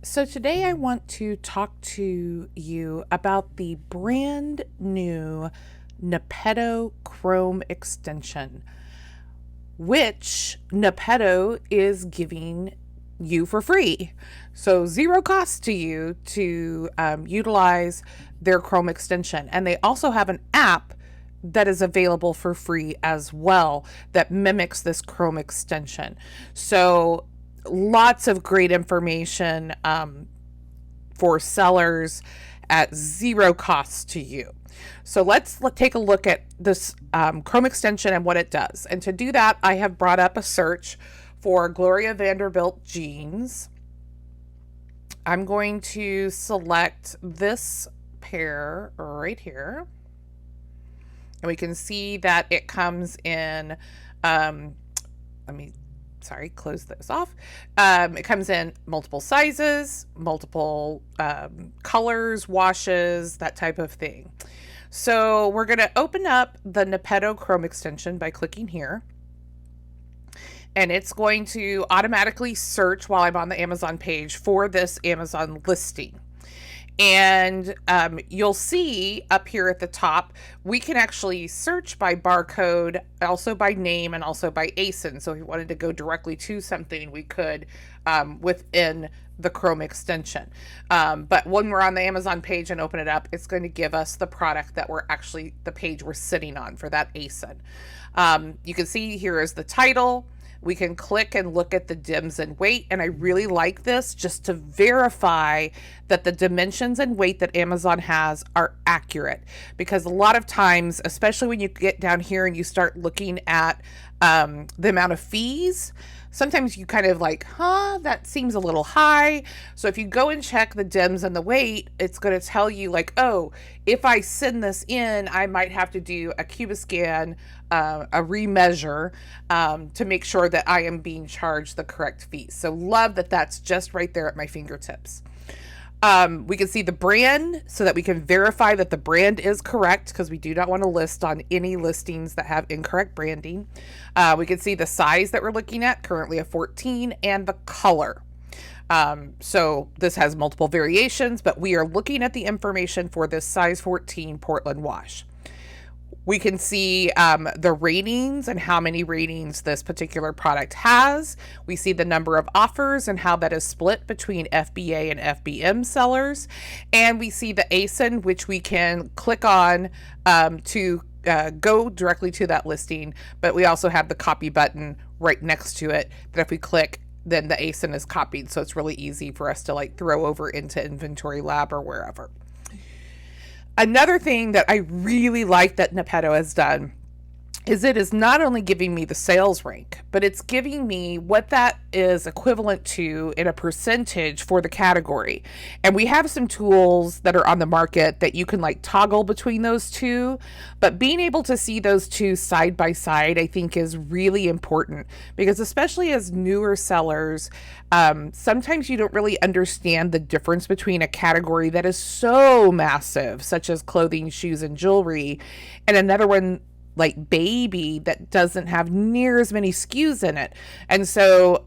So today I want to talk to you about the brand new Nepeto Chrome extension, which Nepeto is giving you for free. So zero cost to you to utilize their Chrome extension. And they also have an app that is available for free as well that mimics this Chrome extension. So lots of great information for sellers at zero cost to you. So let's take a look at this Chrome extension and what it does. And to do that, I have brought up a search for Gloria Vanderbilt jeans. I'm going to select this pair right here. And we can see that it comes in, close this off. It comes in multiple sizes, multiple colors, washes, that type of thing. So we're going to open up the Nepeto Chrome extension by clicking here. And it's going to automatically search while I'm on the Amazon page for this Amazon listing. And you'll see up here at the top, we can actually search by barcode, also by name, and also by ASIN. So if we wanted to go directly to something, we could within the Chrome extension. But when we're on the Amazon page and open it up, it's going to give us the product that the page we're sitting on for that ASIN. You can see here is the title. We can click and look at the dims and weight, and I really like this just to verify that the dimensions and weight that Amazon has are accurate, because a lot of times, especially when you get down here and you start looking at the amount of fees, sometimes you kind of like, that seems a little high. So if you go and check the dims and the weight, it's going to tell you like, oh, if I send this in, I might have to do a Cubiscan, a remeasure to make sure that I am being charged the correct fees. So love that that's just right there at my fingertips. We can see the brand so that we can verify that the brand is correct, because we do not want to list on any listings that have incorrect branding. We can see the size that we're looking at, currently a 14, and the color. So this has multiple variations, but we are looking at the information for this size 14 Portland wash. We can see the ratings and how many ratings this particular product has. We see the number of offers and how that is split between FBA and FBM sellers. And we see the ASIN, which we can click on to go directly to that listing. But we also have the copy button right next to it that if we click, then the ASIN is copied. So it's really easy for us to like throw over into Inventory Lab or wherever. Another thing that I really like that Nepeto has done is it is not only giving me the sales rank, but it's giving me what that is equivalent to in a percentage for the category. And we have some tools that are on the market that you can like toggle between those two, but being able to see those two side by side, I think is really important, because especially as newer sellers, sometimes you don't really understand the difference between a category that is so massive, such as clothing, shoes, and jewelry, and another one like baby that doesn't have near as many SKUs in it. And so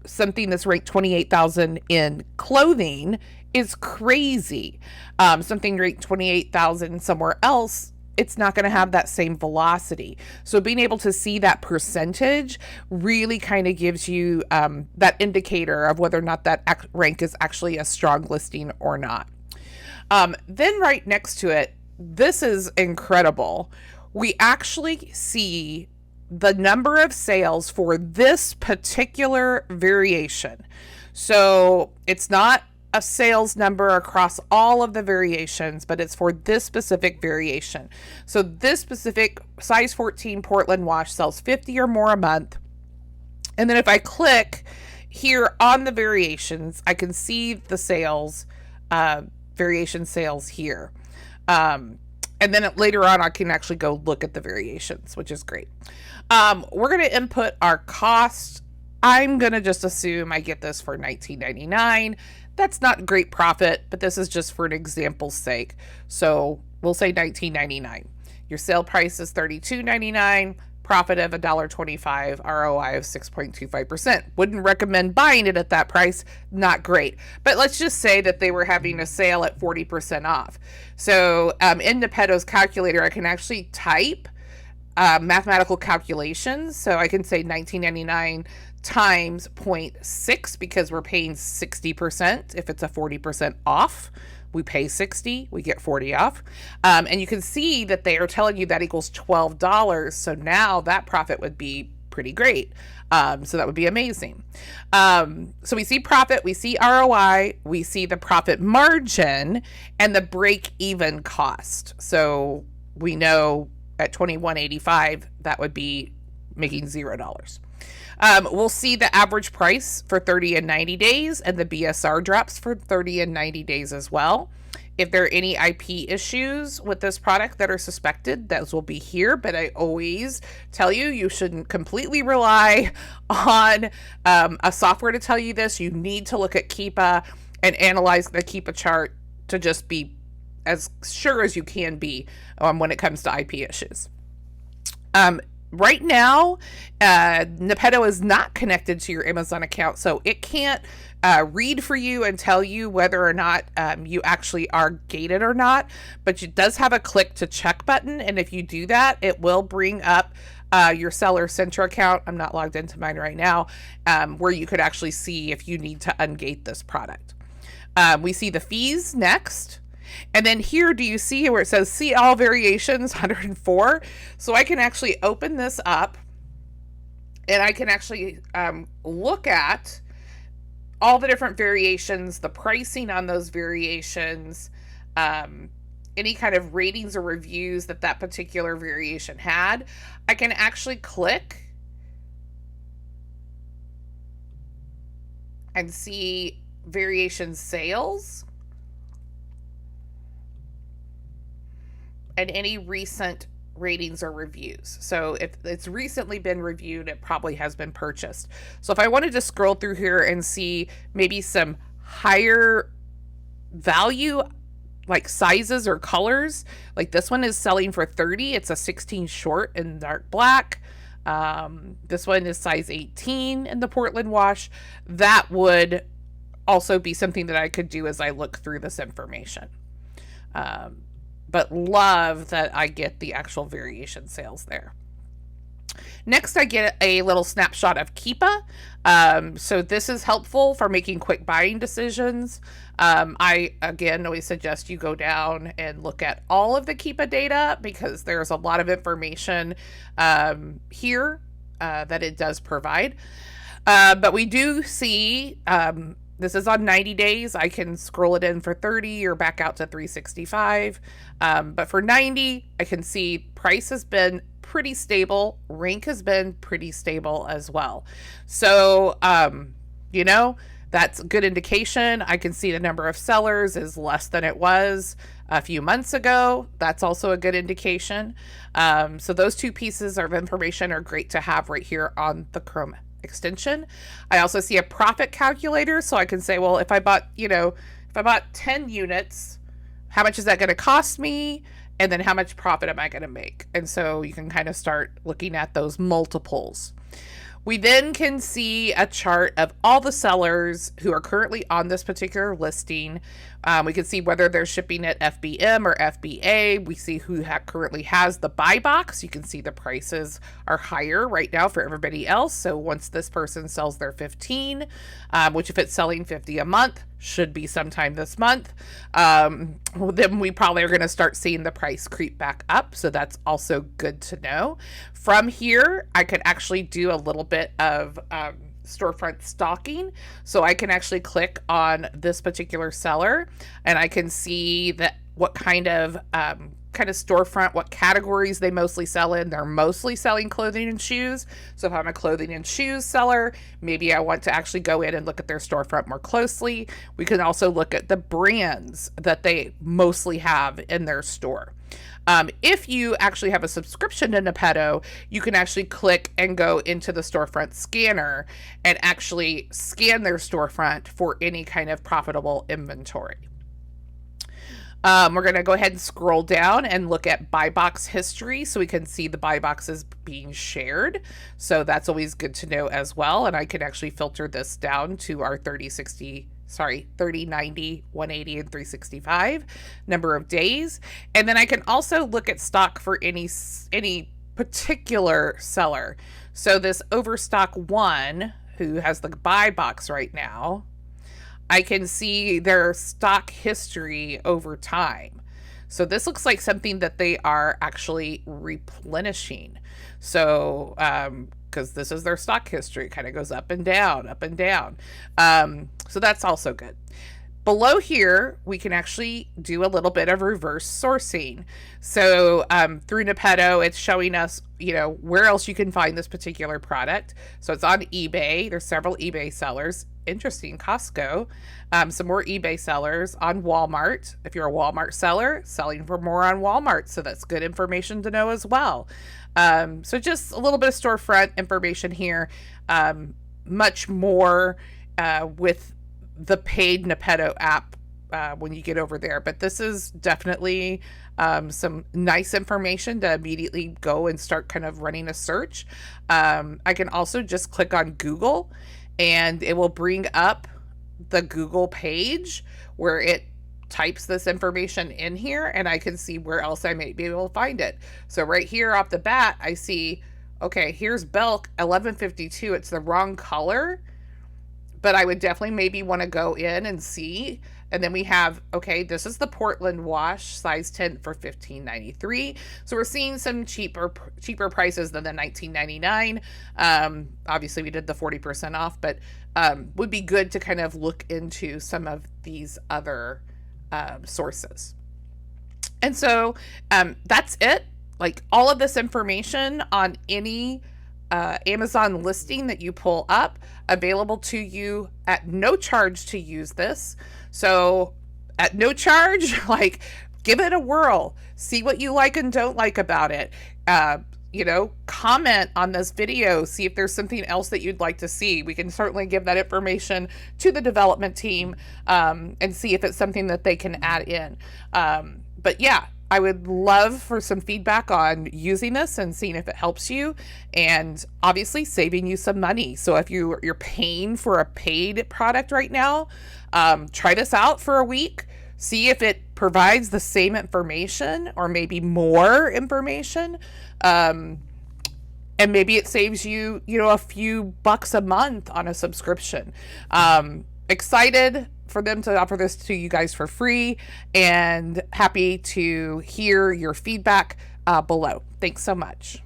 something that's ranked 28,000 in clothing is crazy. Something ranked 28,000 somewhere else, it's not going to have that same velocity. So being able to see that percentage really kind of gives you that indicator of whether or not that rank is actually a strong listing or not. Then right next to it, this is incredible. We actually see the number of sales for this particular variation. So it's not a sales number across all of the variations, but it's for this specific variation. So this specific size 14 Portland wash sells 50 or more a month. And then if I click here on the variations, I can see the sales, variation sales here. And then later on, I can actually go look at the variations, which is great. We're going to input our cost. I'm going to just assume I get this for $19.99. That's not great profit, but this is just for an example's sake. So we'll say $19.99. Your sale price is $32.99. profit of $1.25, ROI of 6.25%. Wouldn't recommend buying it at that price. Not great. But let's just say that they were having a sale at 40% off. So in Nepeto's calculator, I can actually type mathematical calculations. So I can say $19.99 times 0.6 because we're paying 60%. If it's a 40% off, we pay 60, we get 40 off. And you can see that they are telling you that equals $12. So now that profit would be pretty great. So that would be amazing. So we see profit, we see ROI, we see the profit margin and the break even cost. So we know at $21.85, that would be making $0. We'll see the average price for 30 and 90 days, and the BSR drops for 30 and 90 days as well. If there are any IP issues with this product that are suspected, those will be here. But I always tell you, you shouldn't completely rely on a software to tell you this. You need to look at Keepa and analyze the Keepa chart to just be as sure as you can be when it comes to IP issues. Right now, Nepeto is not connected to your Amazon account, so it can't read for you and tell you whether or not you actually are gated or not, but it does have a click to check button, and if you do that, it will bring up your Seller Central account. I'm not logged into mine right now, where you could actually see if you need to ungate this product. We see the fees next. And then here, do you see where it says see all variations 104? So I can actually open this up and I can actually look at all the different variations, the pricing on those variations, any kind of ratings or reviews that that particular variation had. I can actually click and see variation sales and any recent ratings or reviews. So if it's recently been reviewed, it probably has been purchased. So if I wanted to scroll through here and see maybe some higher value like sizes or colors, like this one is selling for 30. It's a 16 short in dark black. This one is size 18 in the Portland wash. That would also be something that I could do as I look through this information. But love that I get the actual variation sales there. Next, I get a little snapshot of Keepa. So this is helpful for making quick buying decisions. I, again, always suggest you go down and look at all of the Keepa data because there's a lot of information here that it does provide. But we do see... this is on 90 days. I can scroll it in for 30 or back out to 365. But for 90, I can see price has been pretty stable. Rank has been pretty stable as well. So, you know, that's a good indication. I can see the number of sellers is less than it was a few months ago. That's also a good indication. So those two pieces of information are great to have right here on the Chrome extension. I also see a profit calculator, so I can say, well, if I bought, if I bought 10 units, how much is that going to cost me? And then how much profit am I going to make? And so you can kind of start looking at those multiples. We then can see a chart of all the sellers who are currently on this particular listing. We can see whether they're shipping at FBM or FBA. We see who currently has the buy box. You can see the prices are higher right now for everybody else. So once this person sells their 15, which if it's selling 50 a month, should be sometime this month, then we probably are going to start seeing the price creep back up. So that's also good to know. From here, I could actually do a little bit of storefront stalking. So I can actually click on this particular seller and I can see that what kind of storefront, what categories they mostly sell in. They're mostly selling clothing and shoes. So if I'm a clothing and shoes seller, maybe I want to actually go in and look at their storefront more closely. We can also look at the brands that they mostly have in their store. If you actually have a subscription to Nepeto, you can actually click and go into the storefront scanner and actually scan their storefront for any kind of profitable inventory. We're going to go ahead and scroll down and look at buy box history so we can see the buy boxes being shared. So that's always good to know as well. And I can actually filter this down to our 30, 90, 180, and 365 number of days. And then I can also look at stock for any particular seller. So this Overstock 1, who has the buy box right now, I can see their stock history over time. So this looks like something that they are actually replenishing. So, because this is their stock history, it kind of goes up and down, up and down. So that's also good. Below here, we can actually do a little bit of reverse sourcing. So through Nepeto, it's showing us, where else you can find this particular product. So it's on eBay. There's several eBay sellers. Interesting, Costco. Some more eBay sellers on Walmart. If you're a Walmart seller, selling for more on Walmart. So that's good information to know as well. So just a little bit of storefront information here. Much more with the paid Nepeto app when you get over there. But this is definitely some nice information to immediately go and start kind of running a search. I can also just click on Google and it will bring up the Google page where it types this information in here, and I can see where else I may be able to find it. So right here off the bat, I see, okay, here's Belk 1152. It's the wrong color, but I would definitely maybe want to go in and see. And then we have, okay, this is the Portland wash, size 10 for $15.93. So we're seeing some cheaper prices than the $19.99. Obviously, we did the 40% off, but would be good to kind of look into some of these other sources. And so that's it. Like all of this information on any Amazon listing that you pull up, available to you at no charge to use this. So at no charge, like give it a whirl, see what you like and don't like about it. Comment on this video, see if there's something else that you'd like to see. We can certainly give that information to the development team and see if it's something that they can add in. But yeah, I would love for some feedback on using this and seeing if it helps you, and obviously saving you some money. So if you're paying for a paid product right now, try this out for a week. See if it provides the same information or maybe more information. And maybe it saves you, a few bucks a month on a subscription. Excited for them to offer this to you guys for free, and happy to hear your feedback below. Thanks so much.